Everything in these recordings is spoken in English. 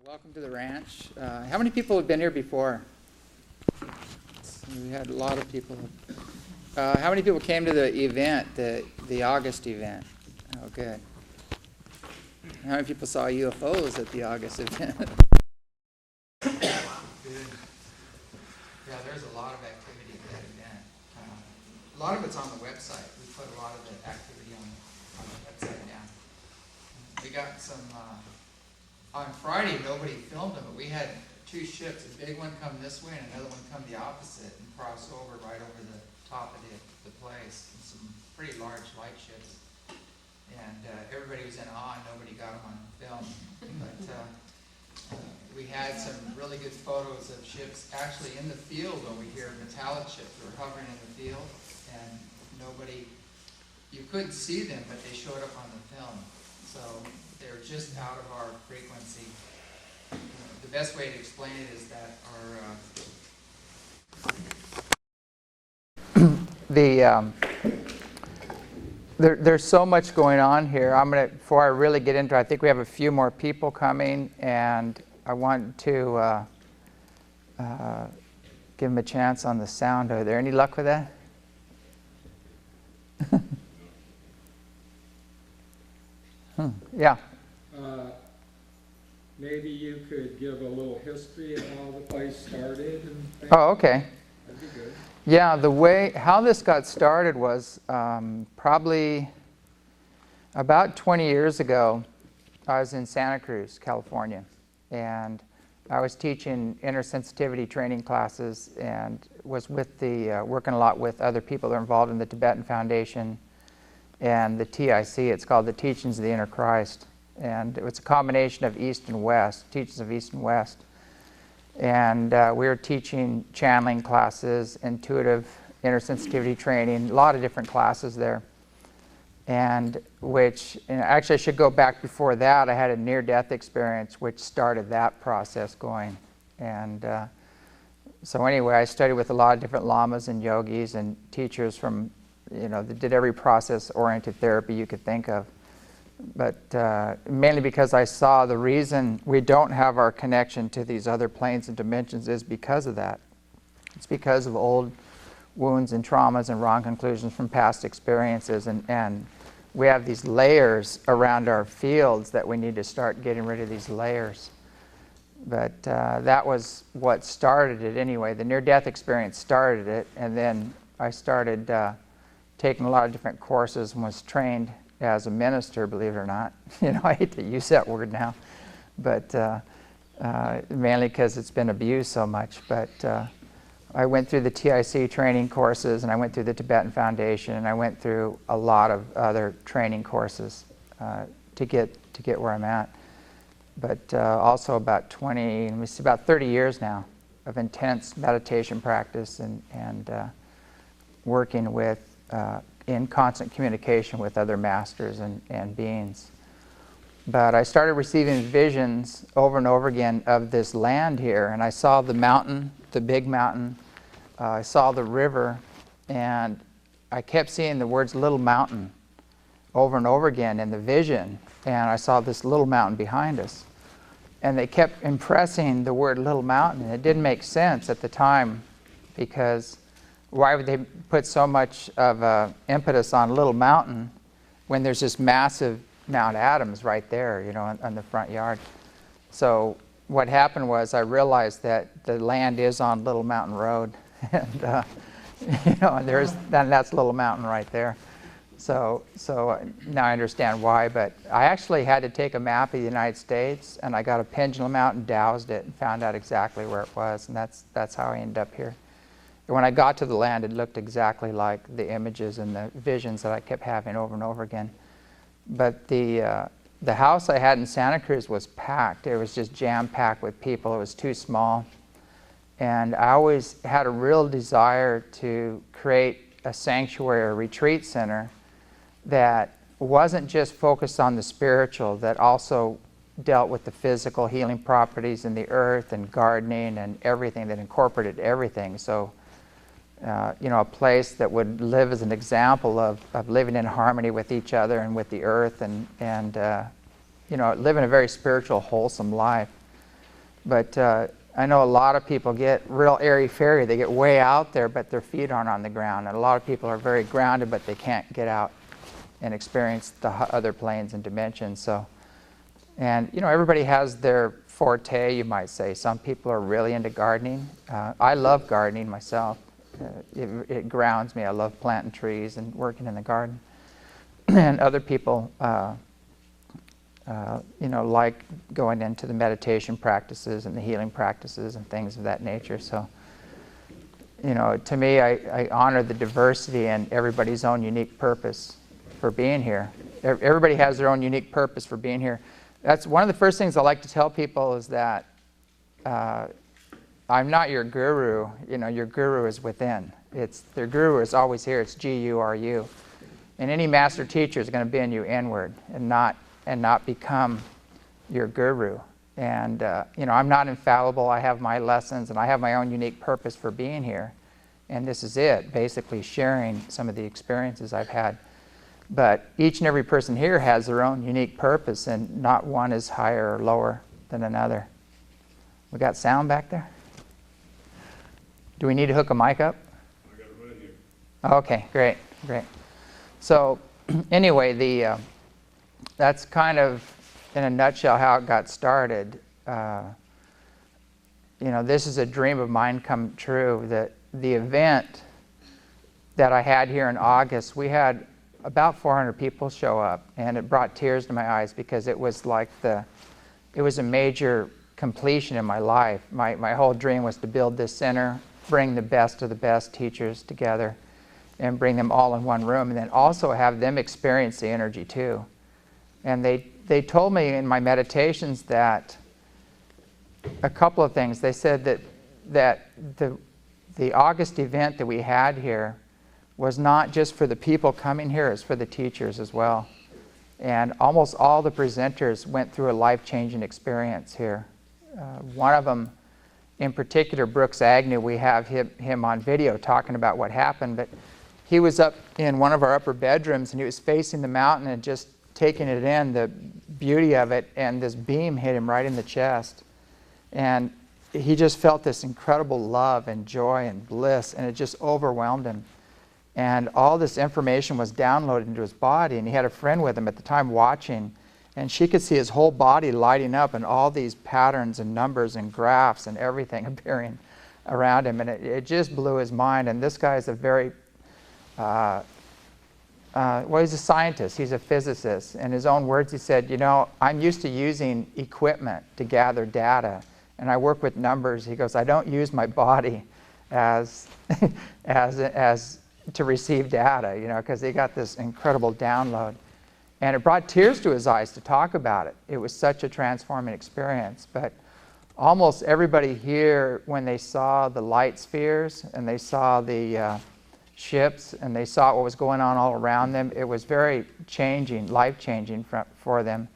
Welcome to the ranch. How many people have been here before? We had a lot of people. How many people came to the event, the August event? Oh, good. How many people saw UFOs at the August event? Good. Yeah, there's a lot of activity at that event. A lot of it's on the website. We put a lot of the activity on the website now. We got some, on Friday nobody filmed them, but we had two ships, a big one come this way and another one come the opposite and cross over right over the top of the place. And some pretty large light ships. And everybody was in awe and nobody got them on film. But we had some really good photos of ships actually in the field when we hear metallic ships were hovering in the field. And nobody, you couldn't see them, but they showed up on the film. So they're just out of our frequency. The best way to explain it is that there's so much going on here. Before I really get into it, I think we have a few more people coming, and I want to give them a chance on the sound. Are there any luck with that? Yeah. Maybe you could give a little history of how the place started and things. Oh, okay. That'd be good. Yeah, how this got started was probably about 20 years ago. I was in Santa Cruz, California, and I was teaching intersensitivity training classes and was with working a lot with other people that are involved in the Tibetan Foundation and the TIC. It's called the Teachings of the Inner Christ. And it's a combination of East and West, teachings of East and West. And we were teaching channeling classes, intuitive intersensitivity training, a lot of different classes there. And actually I should go back before that. I had a near-death experience which started that process going. And so anyway, I studied with a lot of different lamas and yogis and teachers from, that did every process-oriented therapy you could think of. But mainly because I saw the reason we don't have our connection to these other planes and dimensions is because of that. It's because of old wounds and traumas and wrong conclusions from past experiences. And we have these layers around our fields that we need to start getting rid of these layers. But that was what started it anyway. The near-death experience started it. And then I started taking a lot of different courses and was trained as a minister, believe it or not. I hate to use that word now, but mainly because it's been abused so much. But I went through the TIC training courses, and I went through the Tibetan Foundation, and I went through a lot of other training courses to get where I'm at. But also about 30 years now of intense meditation practice and working with in constant communication with other masters and beings. But I started receiving visions over and over again of this land here, and I saw the mountain, the big mountain. I saw the river, and I kept seeing the words little mountain over and over again in the vision, and I saw this little mountain behind us. And they kept impressing the word little mountain, and it didn't make sense at the time, because why would they put so much of impetus on little mountain when there's this massive Mount Adams right there, on the front yard? So what happened was I realized that the land is on Little Mountain Road, and and that's Little Mountain right there. So now I understand why. But I actually had to take a map of the United States, and I got a pendulum out and dowsed it and found out exactly where it was, and that's how I ended up here. When I got to the land, it looked exactly like the images and the visions that I kept having over and over again. But the house I had in Santa Cruz was packed. It was just jam-packed with people. It was too small. And I always had a real desire to create a sanctuary or retreat center that wasn't just focused on the spiritual, that also dealt with the physical healing properties in the earth and gardening and everything, that incorporated everything. So a place that would live as an example of living in harmony with each other and with the earth and living a very spiritual, wholesome life. But I know a lot of people get real airy-fairy. They get way out there, but their feet aren't on the ground. And a lot of people are very grounded, but they can't get out and experience the other planes and dimensions. So, and you know, everybody has their forte, you might say. Some people are really into gardening. I love gardening myself. It grounds me. I love planting trees and working in the garden. And other people, you know, like going into the meditation practices and the healing practices and things of that nature. So, you know, to me, I honor the diversity and everybody's own unique purpose for being here. Everybody has their own unique purpose for being here. That's one of the first things I like to tell people is that I'm not your guru. You know, your guru is within. Their guru is always here. It's G-U-R-U. And any master teacher is going to bend you inward and not become your guru. And you know, I'm not infallible. I have my lessons and I have my own unique purpose for being here. And this is it, basically sharing some of the experiences I've had. But each and every person here has their own unique purpose, and not one is higher or lower than another. We got sound back there? Do we need to hook a mic up? I got it right here. Okay, great, great. So anyway, that's kind of, in a nutshell, how it got started. You know, this is a dream of mine come true. That the event that I had here in August, we had about 400 people show up, and it brought tears to my eyes because it was like it was a major completion in my life. My whole dream was to build this center, bring the best of the best teachers together, and bring them all in one room, and then also have them experience the energy too. And they told me in my meditations that a couple of things. They said that the August event that we had here was not just for the people coming here, it's for the teachers as well. And almost all the presenters went through a life-changing experience here. One of them, in particular, Brooks Agnew, we have him on video talking about what happened, but he was up in one of our upper bedrooms and he was facing the mountain and just taking it in, the beauty of it, and this beam hit him right in the chest. And he just felt this incredible love and joy and bliss, and it just overwhelmed him. And all this information was downloaded into his body, and he had a friend with him at the time watching, and she could see his whole body lighting up and all these patterns and numbers and graphs and everything appearing around him, and it just blew his mind. And this guy is a very, well, he's a scientist, he's a physicist. In his own words, he said, you know, I'm used to using equipment to gather data, and I work with numbers. He goes, I don't use my body as to receive data, you know, because he got this incredible download. And it brought tears to his eyes to talk about it. It was such a transforming experience. But almost everybody here, when they saw the light spheres and they saw the ships and they saw what was going on all around them, it was very changing, life-changing for them.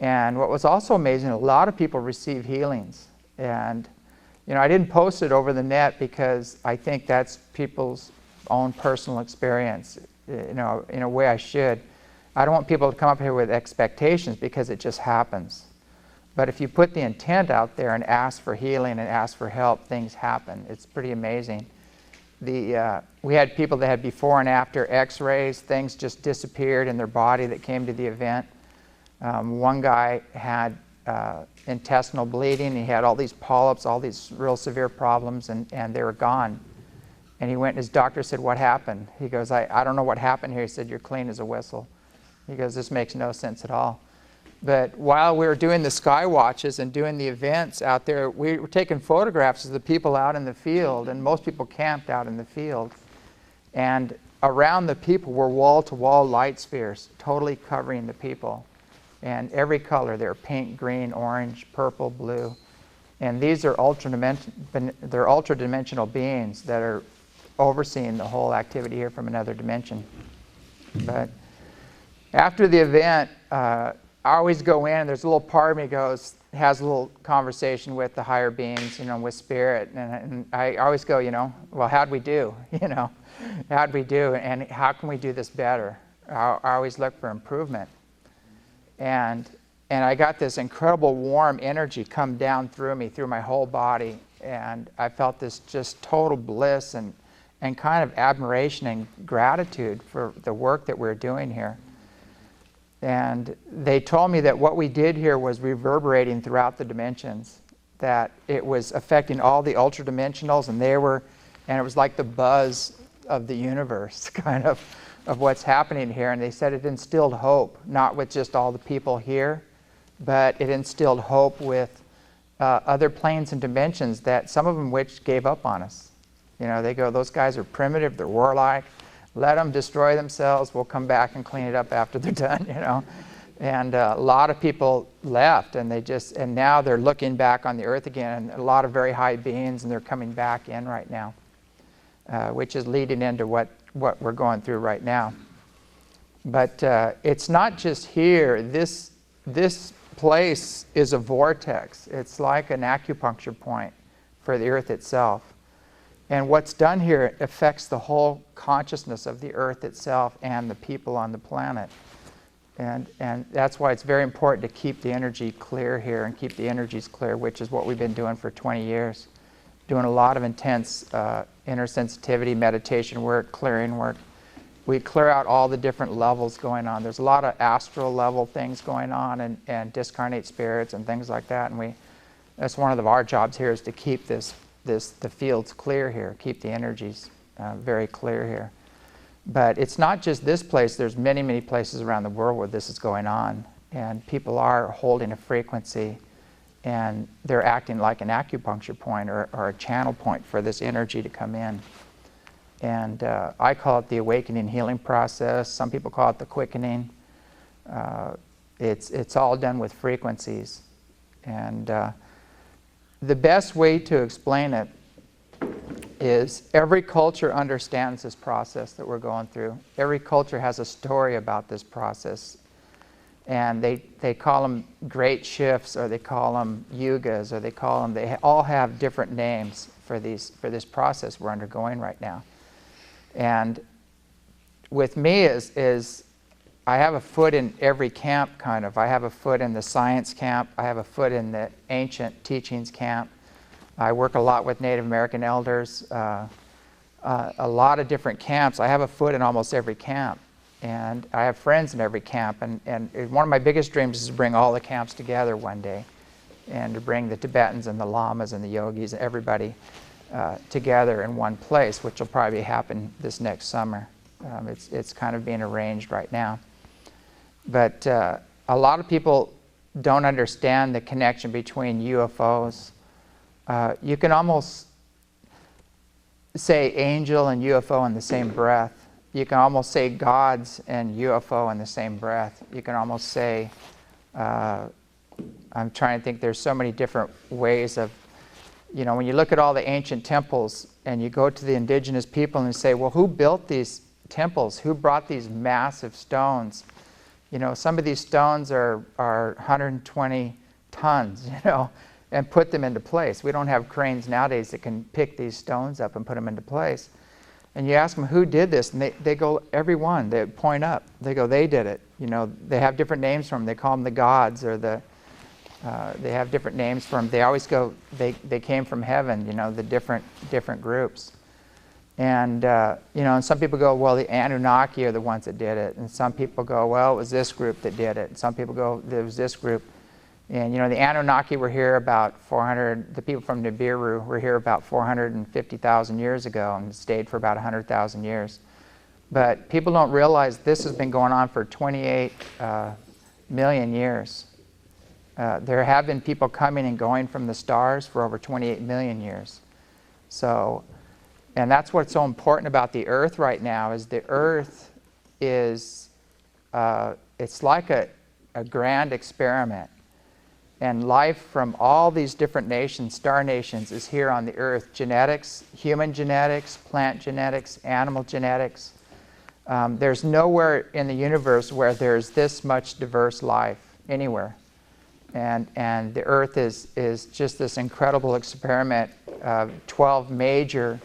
And what was also amazing, a lot of people received healings. And, you know, I didn't post it over the net because I think that's people's own personal experience. You know, in a way I should. I don't want people to come up here with expectations because it just happens. But if you put the intent out there and ask for healing and ask for help, things happen. It's pretty amazing. We had people that had before and after x-rays. Things just disappeared in their body that came to the event. One guy had intestinal bleeding. He had all these polyps, all these real severe problems, and they were gone. And he went and his doctor said, what happened? He goes, I don't know what happened here. He said, you're clean as a whistle. He goes, this makes no sense at all. But while we were doing the sky watches and doing the events out there, we were taking photographs of the people out in the field, and most people camped out in the field. And around the people were wall-to-wall light spheres, totally covering the people. And every color there, pink, green, orange, purple, blue. And these are ultra-dimensional beings that are overseeing the whole activity here from another dimension. But after the event, I always go in, and there's a little part of me has a little conversation with the higher beings, you know, with spirit, and I always go, you know, well, how'd we do? You know, how'd we do, and how can we do this better? I always look for improvement. And and I got this incredible warm energy come down through me, through my whole body, and I felt this just total bliss and kind of admiration and gratitude for the work that we're doing here. And they told me that what we did here was reverberating throughout the dimensions, that it was affecting all the ultra-dimensionals, and it was like the buzz of the universe, kind of what's happening here. And they said it instilled hope, not with just all the people here, but it instilled hope with other planes and dimensions, that some of them which gave up on us. You know, they go, those guys are primitive, they're warlike, let them destroy themselves, we'll come back and clean it up after they're done, you know. And a lot of people left, and and now they're looking back on the earth again, and a lot of very high beings, and they're coming back in right now, which is leading into what we're going through right now. But it's not just here. This place is a vortex. It's like an acupuncture point for the earth itself. And what's done here affects the whole consciousness of the earth itself and the people on the planet. And that's why it's very important to keep the energy clear here and keep the energies clear, which is what we've been doing for 20 years. Doing a lot of intense inner sensitivity, meditation work, clearing work. We clear out all the different levels going on. There's a lot of astral level things going on, and discarnate spirits and things like that. And that's one of our jobs here, is to keep the fields clear here, keep the energies very clear here. But it's not just this place. There's many, many places around the world where this is going on, and people are holding a frequency, and they're acting like an acupuncture point or a channel point for this energy to come in. And I call it the awakening healing process. Some people call it the quickening. It's all done with frequencies. And the best way to explain it is every culture understands this process that we're going through. Every culture has a story about this process. And they call them great shifts, or they call them yugas, or they all have different names for this process we're undergoing right now. And with me is I have a foot in every camp, kind of. I have a foot in the science camp. I have a foot in the ancient teachings camp. I work a lot with Native American elders, a lot of different camps. I have a foot in almost every camp. And I have friends in every camp. And one of my biggest dreams is to bring all the camps together one day, and to bring the Tibetans and the Lamas and the yogis and everybody together in one place, which will probably happen this next summer. It's kind of being arranged right now. But a lot of people don't understand the connection between UFOs. You can almost say angel and UFO in the same breath. You can almost say gods and UFO in the same breath. You can almost say, I'm trying to think, there's so many different ways of, when you look at all the ancient temples and you go to the indigenous people and you say, well, who built these temples? Who brought these massive stones? Some of these stones are 120 tons, and put them into place. We don't have cranes nowadays that can pick these stones up and put them into place. And you ask them, who did this? And they go, everyone. They point up. They go, they did it. They have different names for them. They call them the gods, or they have different names for them. They always go, they came from heaven, the different groups. And, and some people go, well, the Anunnaki are the ones that did it. And some people go, well, it was this group that did it. And some people go, there was this group. And, the Anunnaki were here about 400, the people from Nibiru were here about 450,000 years ago and stayed for about 100,000 years. But people don't realize this has been going on for 28 million years. There have been people coming and going from the stars for over 28 million years. So, and that's what's so important about the Earth right now, is the Earth is, it's like a grand experiment. And life from all these different nations, star nations, is here on the Earth. Genetics, human genetics, plant genetics, animal genetics. There's nowhere in the universe where there's this much diverse life, anywhere. And the Earth is just this incredible experiment of 12 major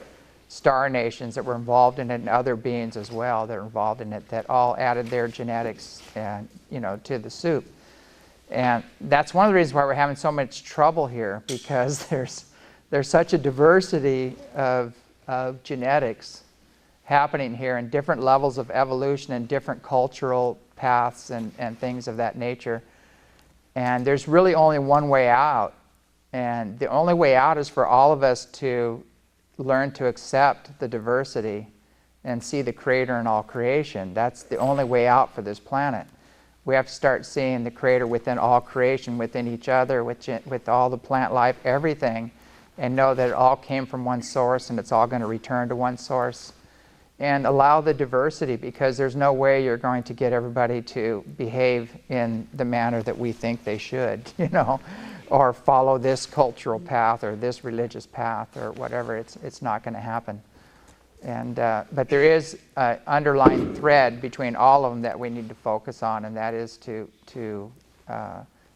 star nations that were involved in it, and other beings as well that are involved in it, that all added their genetics to the soup. And that's one of the reasons why we're having so much trouble here, because there's such a diversity of genetics happening here, and different levels of evolution and different cultural paths and things of that nature. And there's really only one way out. And the only way out is for all of us to learn to accept the diversity and see the Creator in all creation. That's the only way out for this planet. We have to start seeing the Creator within all creation, within each other, with all the plant life, everything, and know that it all came from one source and it's all going to return to one source. And allow the diversity, because there's no way you're going to get everybody to behave in the manner that we think they should, you know, or follow this cultural path or this religious path or whatever. It's not going to happen. And but there is an underlying thread between all of them that we need to focus on, and that is to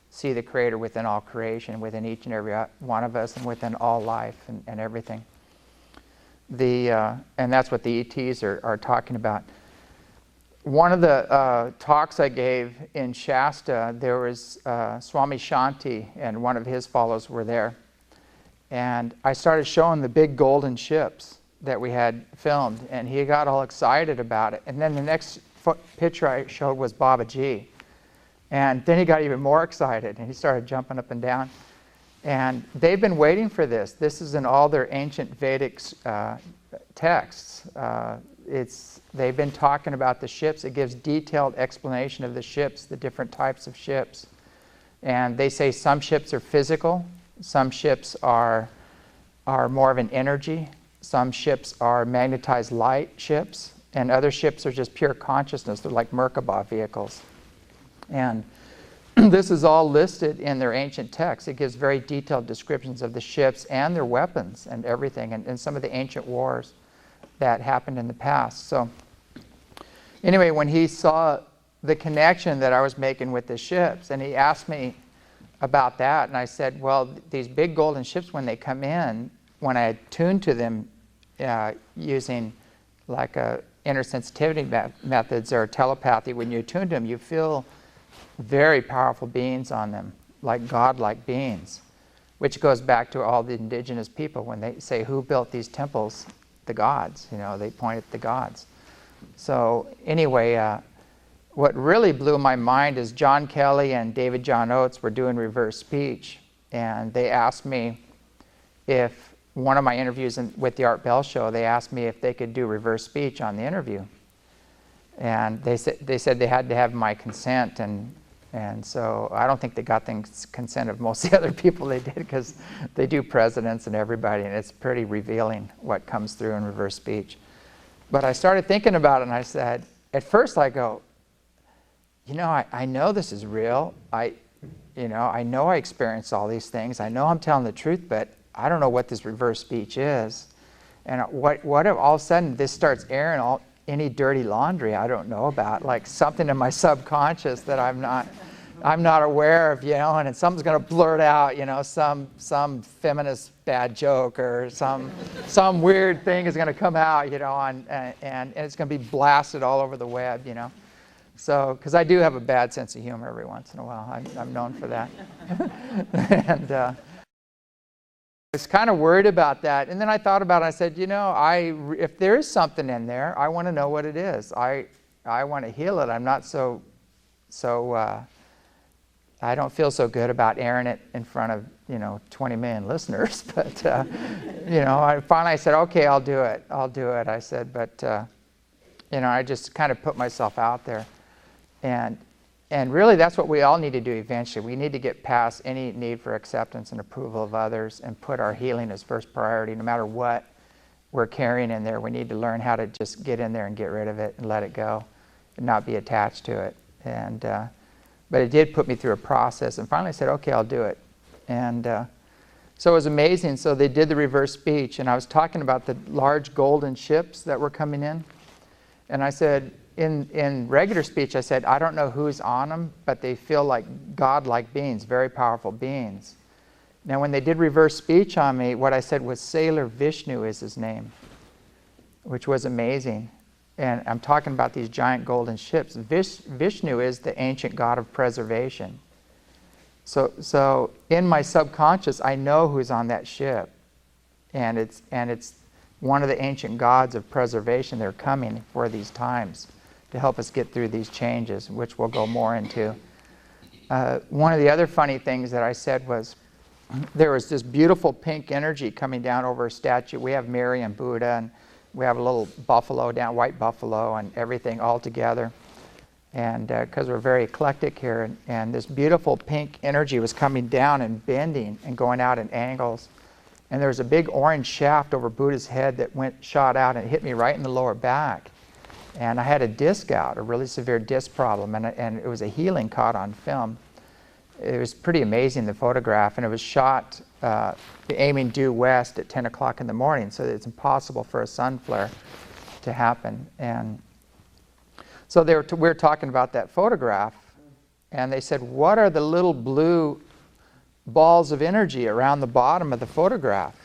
see the Creator within all creation, within each and every one of us, and within all life and everything. And that's what the ETs are talking about. One of the talks I gave in Shasta, there was Swami Shanti and one of his followers were there. And I started showing the big golden ships that we had filmed, and he got all excited about it. And then the next picture I showed was Babaji. And then he got even more excited, and he started jumping up and down. And they've been waiting for this. This is in all their ancient Vedic texts. They've been talking about the ships. It gives detailed explanation of the ships, the different types of ships. And they say some ships are physical, some ships are more of an energy, some ships are magnetized light ships, and other ships are just pure consciousness. They're like Merkaba vehicles. And this is all listed in their ancient texts. It gives very detailed descriptions of the ships and their weapons and everything, and some of the ancient wars that happened in the past. So anyway, when he saw the connection that I was making with the ships, and he asked me about that, and I said, well, these big golden ships, when they come in, when I tune to them using like intersensitivity methods or telepathy, when you tune to them, you feel very powerful beings on them, like godlike beings, which goes back to all the indigenous people. When they say, who built these temples? The gods, you know, they point at the gods. So anyway, what really blew my mind is John Kelly and David John Oates were doing reverse speech, and they asked me if one of my interviews with the Art Bell Show, they asked me if they could do reverse speech on the interview. And they said they had to have my consent, and so I don't think they got the consent of most of the other people they did, because they do presidents and everybody, and it's pretty revealing what comes through in reverse speech. But I started thinking about it, and I said, at first I go, you know, I know this is real. I know I experience all these things. I know I'm telling the truth, but I don't know what this reverse speech is. And what if all of a sudden this starts airing any dirty laundry I don't know about, like something in my subconscious that I'm not aware of, you know, and something's going to blurt out, you know, some feminist bad joke, or some weird thing is going to come out, you know, and it's going to be blasted all over the web, you know. So, because I do have a bad sense of humor every once in a while. I'm known for that. And I was kind of worried about that. And then I thought about it. I said, you know, if there is something in there, I want to know what it is. I want to heal it. I'm not so I don't feel so good about airing it in front of, you know, 20 million listeners. But, you know, I said, okay, I'll do it. I said, but, you know, I just kind of put myself out there. And really, that's what we all need to do eventually. We need to get past any need for acceptance and approval of others and put our healing as first priority. No matter what we're carrying in there, we need to learn how to just get in there and get rid of it and let it go and not be attached to it. And but it did put me through a process. And finally I said, okay, I'll do it. And so it was amazing. So they did the reverse speech. And I was talking about the large golden ships that were coming in. And I said, in regular speech, I said, I don't know who's on them, but they feel like godlike beings, very powerful beings. Now, when they did reverse speech on me, what I said was Sailor Vishnu is his name, which was amazing. And I'm talking about these giant golden ships. Vishnu is the ancient god of preservation. So in my subconscious, I know who's on that ship, and it's one of the ancient gods of preservation. They're coming for these times to help us get through these changes, which we'll go more into. One of the other funny things that I said was there was this beautiful pink energy coming down over a statue. We have Mary and Buddha, and we have a little buffalo down, white buffalo, and everything all together. And because we're very eclectic here, and this beautiful pink energy was coming down and bending and going out in angles. And there was a big orange shaft over Buddha's head that shot out and hit me right in the lower back. And I had a disc out, a really severe disc problem, and it was a healing caught on film. It was pretty amazing, the photograph, and it was shot aiming due west at 10 o'clock in the morning, so that it's impossible for a sun flare to happen. And so we were talking about that photograph, and they said, what are the little blue balls of energy around the bottom of the photograph?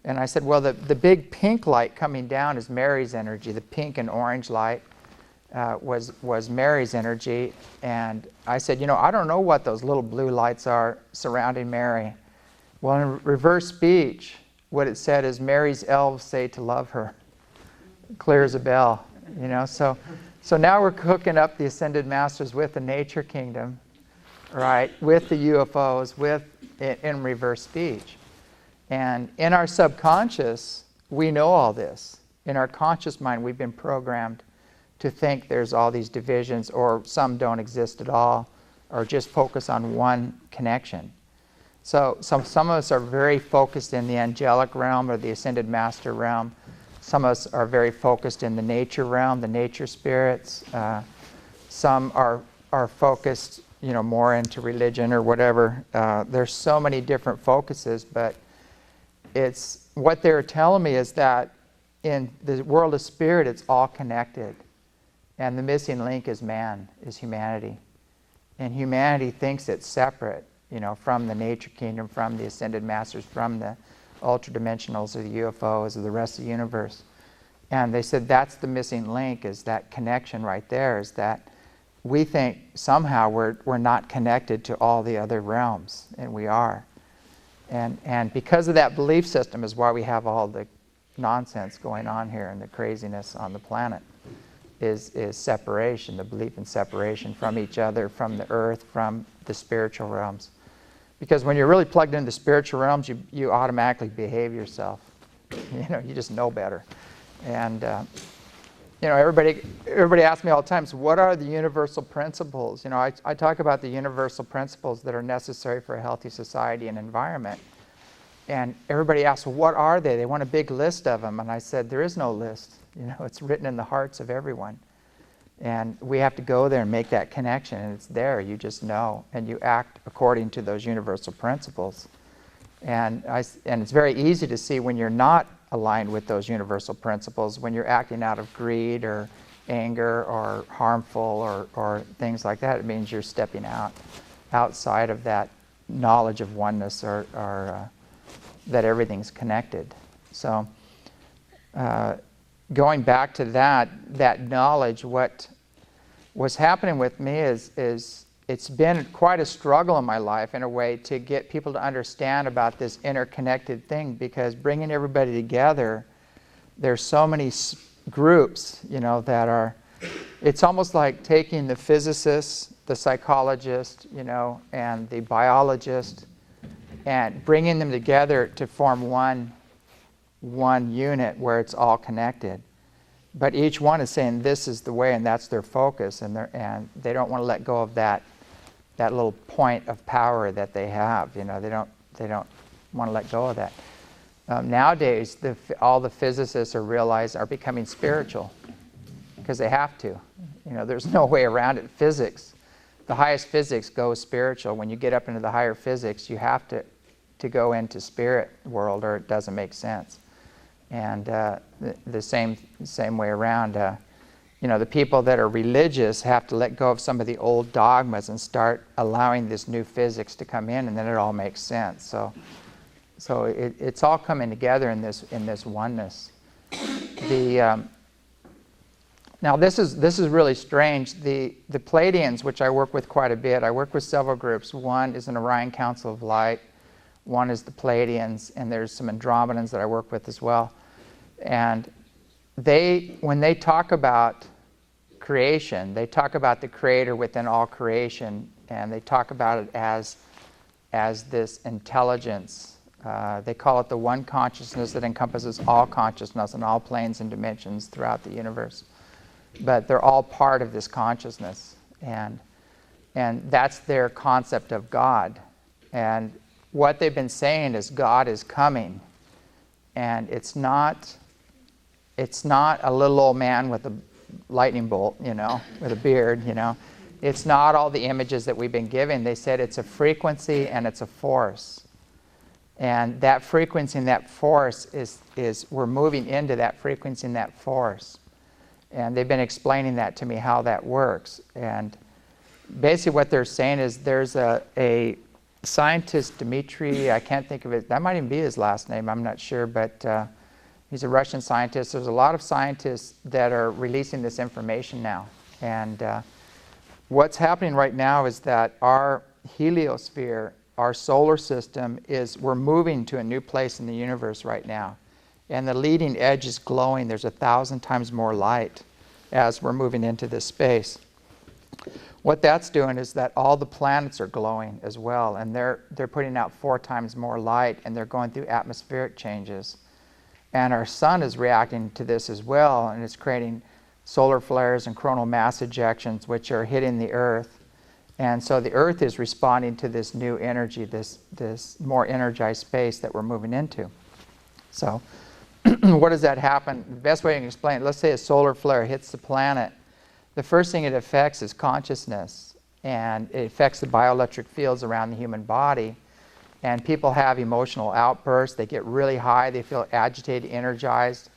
And I said, well, the big pink light coming down is Mary's energy. The pink and orange light was Mary's energy. And I said, I don't know what those little blue lights are surrounding Mary. Well, in reverse speech, what it said is, Mary's elves say to love her. Clear as a bell, So now we're hooking up the Ascended Masters with the nature kingdom, right, with the UFOs, in reverse speech. And in our subconscious, we know all this. In our conscious mind, we've been programmed to think there's all these divisions, or some don't exist at all, or just focus on one connection. So some of us are very focused in the angelic realm or the Ascended Master realm. Some of us are very focused in the nature realm, the nature spirits. Some are focused, more into religion or whatever. There's so many different focuses, but it's what they're telling me is that in the world of spirit, it's all connected, and the missing link is man, is humanity, and humanity thinks it's separate, from the nature kingdom, from the Ascended Masters, from the ultra-dimensionals or the UFOs or the rest of the universe. And they said that's the missing link, is that connection right there, is that we think somehow we're not connected to all the other realms, and we are. And because of that belief system is why we have all the nonsense going on here and the craziness on the planet, is separation, the belief in separation from each other, from the earth, from the spiritual realms. Because when you're really plugged into the spiritual realms, you automatically behave yourself. You just know better. And everybody asks me all the time, so what are the universal principles? I talk about the universal principles that are necessary for a healthy society and environment. And everybody asks, well, what are they? They want a big list of them. And I said, there is no list. It's written in the hearts of everyone. And we have to go there and make that connection, and it's there. You just know, and you act according to those universal principles. And it's very easy to see when you're not aligned with those universal principles, when you're acting out of greed or anger or harmful or things like that. It means you're stepping outside of that knowledge of oneness or that everything's connected. So going back to that knowledge, what was happening with me is it's been quite a struggle in my life, in a way, to get people to understand about this interconnected thing, because bringing everybody together, there's so many groups, that are, it's almost like taking the physicist, the psychologist, and the biologist, and bringing them together to form one unit where it's all connected. But each one is saying this is the way, and that's their focus, and they don't want to let go of that little point of power that they have. They don't want to let go of that. Nowadays, all the physicists are becoming spiritual, because they have to. There's no way around it. Physics, the highest physics goes spiritual. When you get up into the higher physics, you have to go into spirit world, or it doesn't make sense. And the same way around. The people that are religious have to let go of some of the old dogmas and start allowing this new physics to come in, and then it all makes sense. So it's all coming together in this oneness. Now this is really strange. The Pleiadians, which I work with quite a bit, I work with several groups. One is an Orion Council of Light, one is the Pleiadians, and there's some Andromedans that I work with as well. And when they talk about creation, they talk about the creator within all creation, and they talk about it as this intelligence. They call it the one consciousness that encompasses all consciousness in all planes and dimensions throughout the universe. But they're all part of this consciousness, and that's their concept of God. And what they've been saying is God is coming, and it's not a little old man with a lightning bolt, with a beard, It's not all the images that we've been given. They said it's a frequency and it's a force. And that frequency and that force is we're moving into that frequency and that force. And they've been explaining that to me, how that works. And basically what they're saying is there's a scientist, Dmitry, I can't think of it, that might even be his last name, I'm not sure, but he's a Russian scientist. There's a lot of scientists that are releasing this information now. And what's happening right now is that our heliosphere, our solar system, we're moving to a new place in the universe right now. And the leading edge is glowing. There's 1,000 times more light as we're moving into this space. What that's doing is that all the planets are glowing as well, and they're putting out 4 times more light, and they're going through atmospheric changes. And our sun is reacting to this as well, and it's creating solar flares and coronal mass ejections, which are hitting the Earth. And so the Earth is responding to this new energy, this more energized space that we're moving into. So what does that happen? The best way I can explain it, let's say a solar flare hits the planet. The first thing it affects is consciousness, and it affects the bioelectric fields around the human body. And people have emotional outbursts. They get really high. They feel agitated, energized.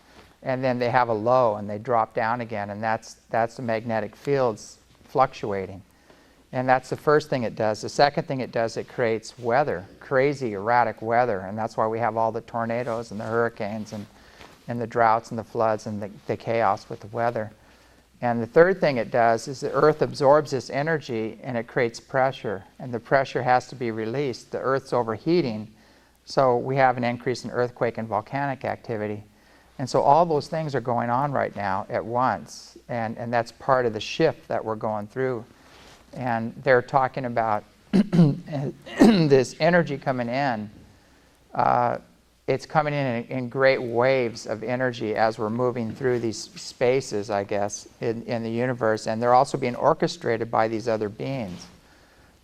And then they have a low, and they drop down again. And that's the magnetic fields fluctuating. And that's the first thing it does. The second thing it does, it creates weather, crazy, erratic weather. And that's why we have all the tornadoes and the hurricanes and the droughts and the floods and the chaos with the weather. And the third thing it does is the Earth absorbs this energy and it creates pressure. And the pressure has to be released. The Earth's overheating, so we have an increase in earthquake and volcanic activity. And so all those things are going on right now at once. And that's part of the shift that we're going through. And they're talking about this energy coming in. It's coming in great waves of energy as we're moving through these spaces, I guess, in the universe. And they're also being orchestrated by these other beings.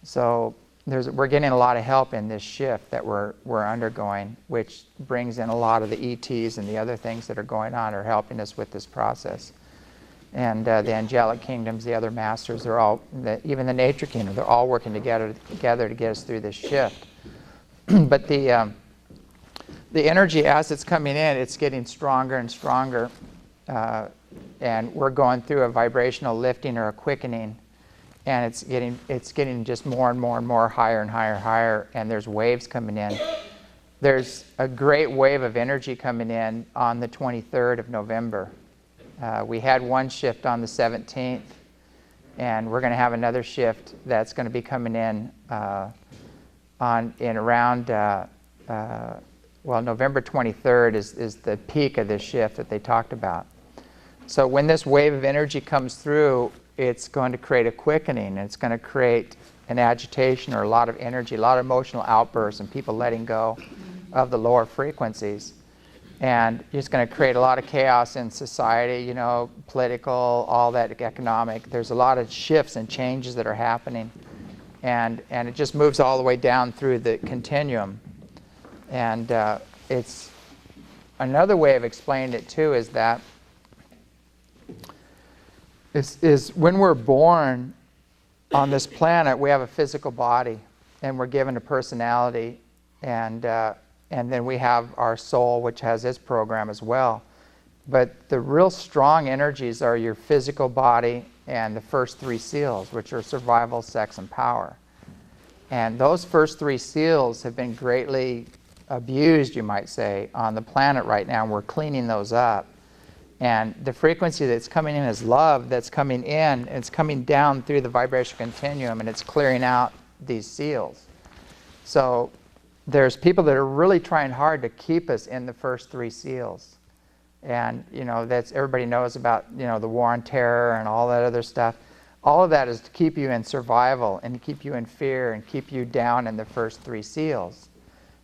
So we're getting a lot of help in this shift that we're undergoing, which brings in a lot of the ETs and the other things that are going on are helping us with this process. And the angelic kingdoms, the other masters, they're all, even the nature kingdom, they're all working together to get us through this shift. But the energy, as it's coming in, it's getting stronger and stronger. And we're going through a vibrational lifting or a quickening. And it's getting just more and more and more, higher and higher and higher. And there's waves coming in. There's a great wave of energy coming in on the 23rd of November. We had one shift on the 17th, and we're going to have another shift that's going to be coming in around November 23rd is the peak of this shift that they talked about. So when this wave of energy comes through, it's going to create a quickening. It's going to create an agitation or a lot of energy, a lot of emotional outbursts, and people letting go of the lower frequencies. And it's going to create a lot of chaos in society, political, all that, economic. There's a lot of shifts and changes that are happening. And it just moves all the way down through the continuum. And it's another way of explaining it, too, is that is when we're born on this planet, we have a physical body, and we're given a personality, and then we have our soul, which has its program as well. But the real strong energies are your physical body and the first 3 seals, which are survival, sex, and power. And those first 3 seals have been greatly abused, you might say, on the planet right now, and we're cleaning those up. And the frequency that's coming in is love that's coming in, and it's coming down through the vibration continuum, and it's clearing out these seals. So there's people that are really trying hard to keep us in the first 3 seals. And, that's, everybody knows about, the war on terror and all that other stuff. All of that is to keep you in survival and to keep you in fear and keep you down in the first 3 seals.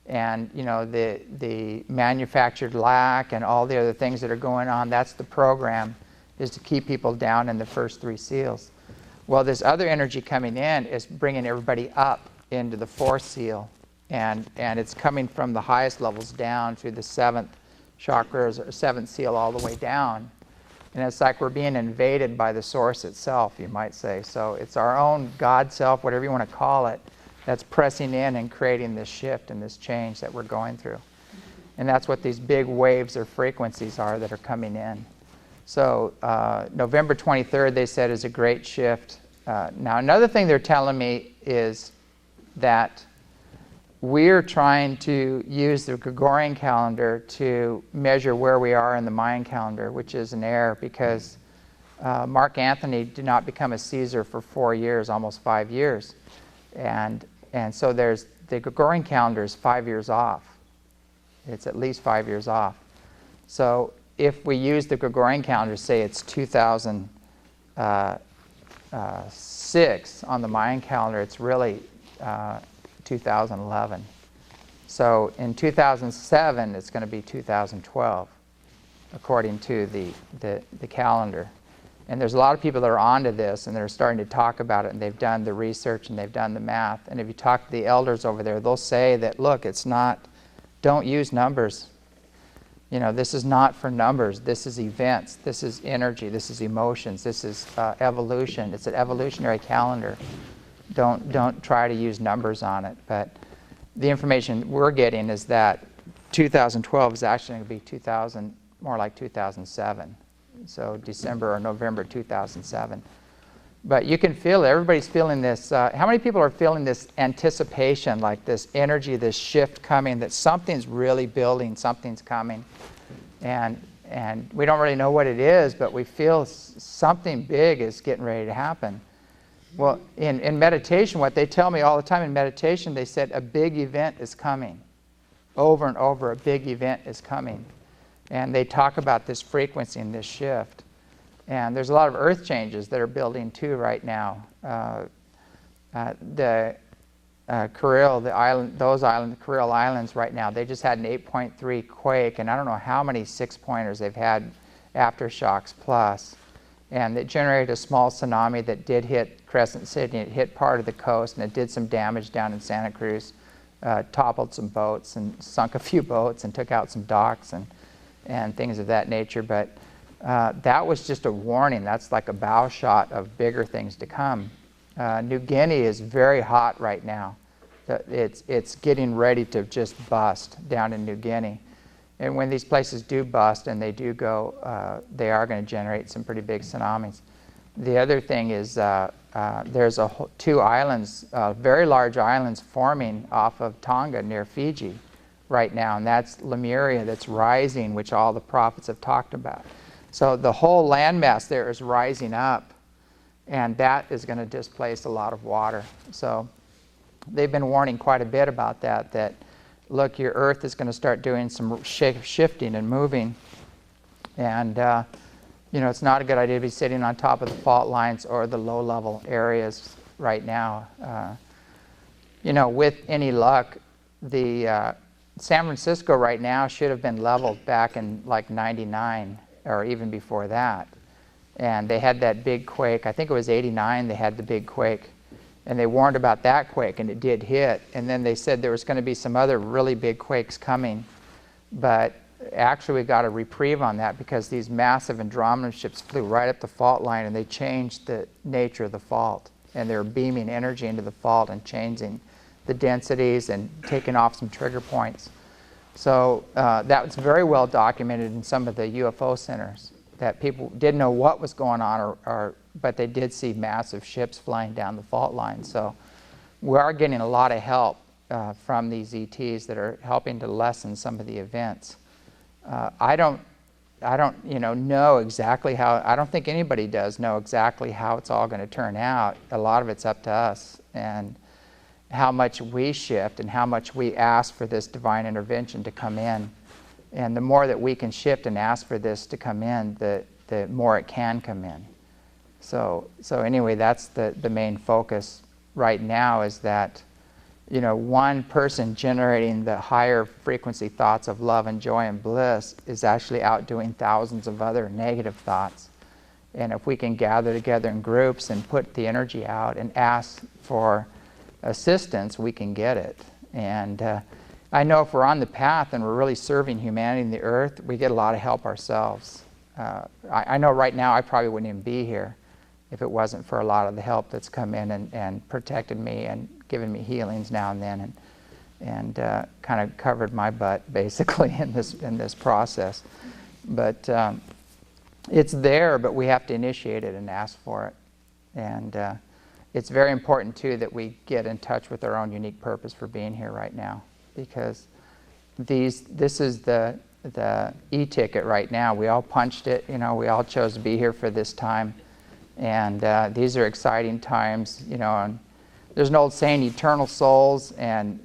And, the manufactured lack and all the other things that are going on, that's the program, is to keep people down in the first 3 seals. Well, this other energy coming in is bringing everybody up into the 4th seal. And it's coming from the highest levels down through the 7th chakras, or 7th seal, all the way down. And it's like we're being invaded by the source itself, you might say. So it's our own God self, whatever you want to call it, that's pressing in and creating this shift and this change that we're going through. And that's what these big waves or frequencies are that are coming in. So November 23rd, they said, is a great shift. Now, another thing they're telling me is that we're trying to use the Gregorian calendar to measure where we are in the Mayan calendar, which is an error, because Mark Antony did not become a Caesar for 4 years, almost 5 years. And so there's the Gregorian calendar is 5 years off. It's at least 5 years off. So if we use the Gregorian calendar, say it's 2006 on the Mayan calendar, it's really 2011. So in 2007, it's going to be 2012, according to the calendar. And there's a lot of people that are onto this, and they're starting to talk about it, and they've done the research and they've done the math. And if you talk to the elders over there, they'll say that, look, it's not, don't use numbers. This is not for numbers. This is events. This is energy. This is emotions. This is evolution. It's an evolutionary calendar. Don't try to use numbers on it. But the information we're getting is that 2012 is actually going to be more like 2007. So December or November 2007. But you can feel it. Everybody's feeling this. How many people are feeling this anticipation, like this energy, this shift coming, that something's really building, something's coming? And we don't really know what it is, but we feel something big is getting ready to happen. Well, in meditation, what they tell me all the time in meditation, they said a big event is coming. Over and over, a big event is coming. And they talk about this frequency and this shift. And there's a lot of earth changes that are building too right now. The Kuril, the island, the Kuril Islands right now, they just had an 8.3 quake, and I don't know how many 6-pointers they've had aftershocks plus. And it generated a small tsunami that did hit Crescent City. It hit part of the coast, and it did some damage down in Santa Cruz, toppled some boats and sunk a few boats and took out some docks and things of that nature. But that was just a warning. That's like a bow shot of bigger things to come. New Guinea is very hot right now. It's getting ready to just bust down in New Guinea. And when these places do bust and they do go, they are going to generate some pretty big tsunamis. The other thing is there's two islands, very large islands forming off of Tonga near Fiji right now, and that's Lemuria that's rising, which all the prophets have talked about. So the whole landmass there is rising up, and that is going to displace a lot of water. So they've been warning quite a bit about that look, your earth is going to start doing some shifting and moving. And, it's not a good idea to be sitting on top of the fault lines or the low-level areas right now. With any luck, the San Francisco right now should have been leveled back in like 99 or even before that. And they had that big quake. I think it was 89 they had the big quake. And they warned about that quake, and it did hit. And then they said there was going to be some other really big quakes coming. But actually we got a reprieve on that because these massive Andromeda ships flew right up the fault line, and they changed the nature of the fault. And they were beaming energy into the fault and changing the densities and taking off some trigger points. So that was very well documented in some of the UFO centers, that people didn't know what was going on, but they did see massive ships flying down the fault line. So we are getting a lot of help from these ETs that are helping to lessen some of the events. I don't I don't, know exactly how. I don't think anybody does know exactly how it's all going to turn out. A lot of it's up to us and how much we shift and how much we ask for this divine intervention to come in. And the more that we can shift and ask for this to come in, the more it can come in. So anyway, that's the main focus right now, is that one person generating the higher frequency thoughts of love and joy and bliss is actually outdoing thousands of other negative thoughts. And if we can gather together in groups and put the energy out and ask for assistance, we can get it. And I know if we're on the path and we're really serving humanity and the earth, we get a lot of help ourselves. I know right now I probably wouldn't even be here if it wasn't for a lot of the help that's come in and protected me and given me healings now and then, and kind of covered my butt basically in this process. But it's there, but we have to initiate it and ask for it. And it's very important too that we get in touch with our own unique purpose for being here right now, because this is the e-ticket right now. We all punched it, we all chose to be here for this time. And these are exciting times, and there's an old saying, eternal souls and,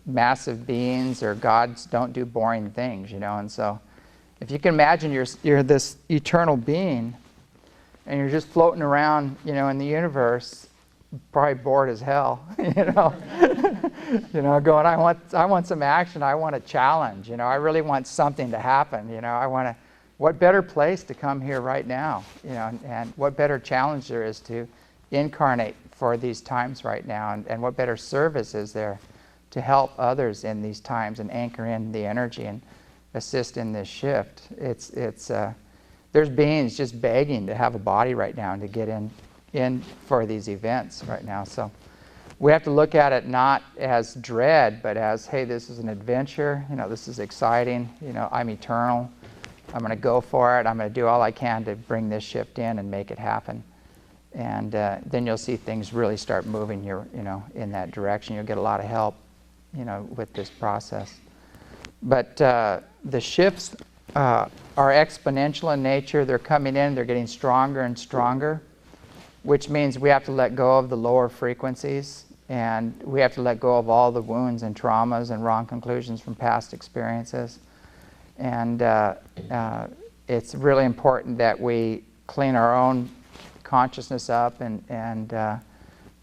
massive beings or gods don't do boring things, and so if you can imagine you're this eternal being and you're just floating around, in the universe, probably bored as hell, going, I want some action, I want a challenge, I really want something to happen, what better place to come here right now, and what better challenge there is to incarnate for these times right now, and what better service is there to help others in these times and anchor in the energy and assist in this shift. There's beings just begging to have a body right now and to get in for these events right now. So we have to look at it not as dread, but as, hey, this is an adventure, this is exciting, I'm eternal, I'm going to go for it, I'm going to do all I can to bring this shift in and make it happen. And then you'll see things really start moving in that direction. You'll get a lot of help, with this process. But the shifts are exponential in nature. They're coming in, they're getting stronger and stronger, which means we have to let go of the lower frequencies, and we have to let go of all the wounds and traumas and wrong conclusions from past experiences. And it's really important that we clean our own consciousness up and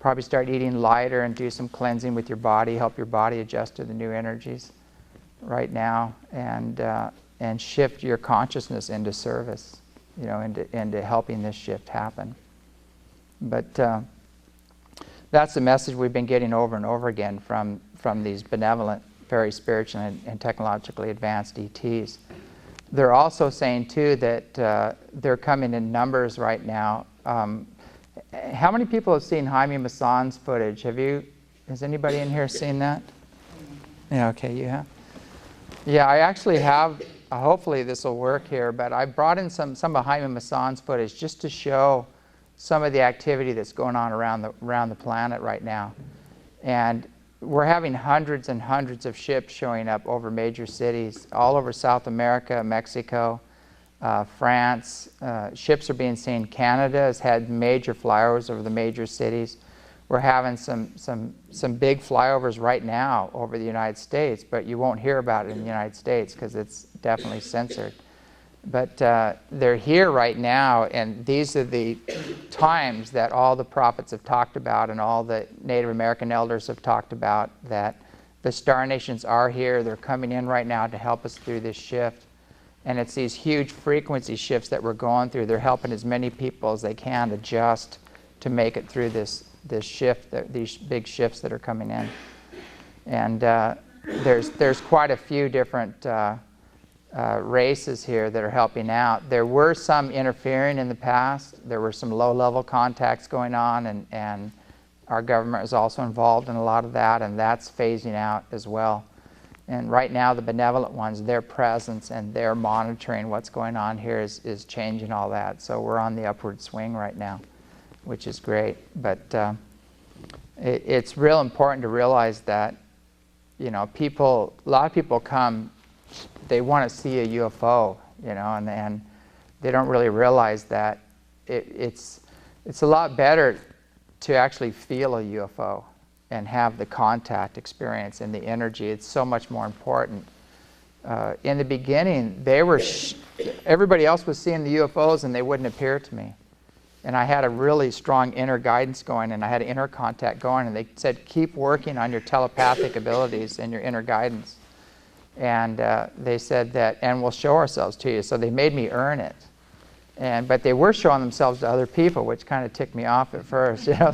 probably start eating lighter and do some cleansing with your body, help your body adjust to the new energies right now, and shift your consciousness into service, into helping this shift happen. But that's the message we've been getting over and over again from these benevolent, very spiritual and technologically advanced ETs. They're also saying too that they're coming in numbers right now. How many people have seen Jaime Maussan's footage? Has anybody in here seen that? Yeah, okay, you have. Yeah, I actually have. Hopefully this will work here, but I brought in some of Jaime Maussan's footage just to show some of the activity that's going on around the planet right now. And we're having hundreds and hundreds of ships showing up over major cities all over South America, Mexico, France. Ships are being seen. Canada has had major flyovers over the major cities. We're having some big flyovers right now over the United States, but you won't hear about it in the United States because it's definitely censored. But they're here right now, and these are the times that all the prophets have talked about and all the Native American elders have talked about, that the star nations are here. They're coming in right now to help us through this shift. And it's these huge frequency shifts that we're going through. They're helping as many people as they can adjust to make it through this shift, these big shifts that are coming in. And there's quite a few different races here that are helping out. There were some interfering in the past. There were some low-level contacts going on, and our government is also involved in a lot of that, and that's phasing out as well. And right now, the benevolent ones, their presence and their monitoring what's going on here is changing all that. So we're on the upward swing right now, which is great. But it's real important to realize that, a lot of people come, they want to see a UFO. you know, and they don't really realize that it's a lot better to actually feel a UFO and have the contact experience and the energy. It's so much more important. In the beginning, everybody else was seeing the UFOs and they wouldn't appear to me. And I had a really strong inner guidance going, and I had inner contact going, and they said, keep working on your telepathic abilities and your inner guidance. And they said that, and we'll show ourselves to you. So they made me earn it. But they were showing themselves to other people, which kind of ticked me off at first, you know.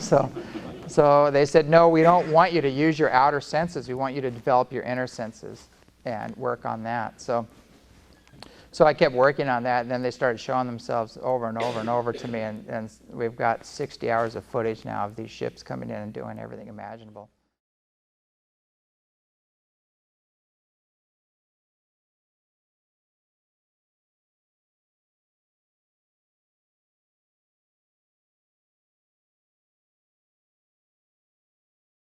So they said, no, we don't want you to use your outer senses. We want you to develop your inner senses and work on that. So I kept working on that, and then they started showing themselves over and over and over to me, and we've got 60 hours of footage now of these ships coming in and doing everything imaginable.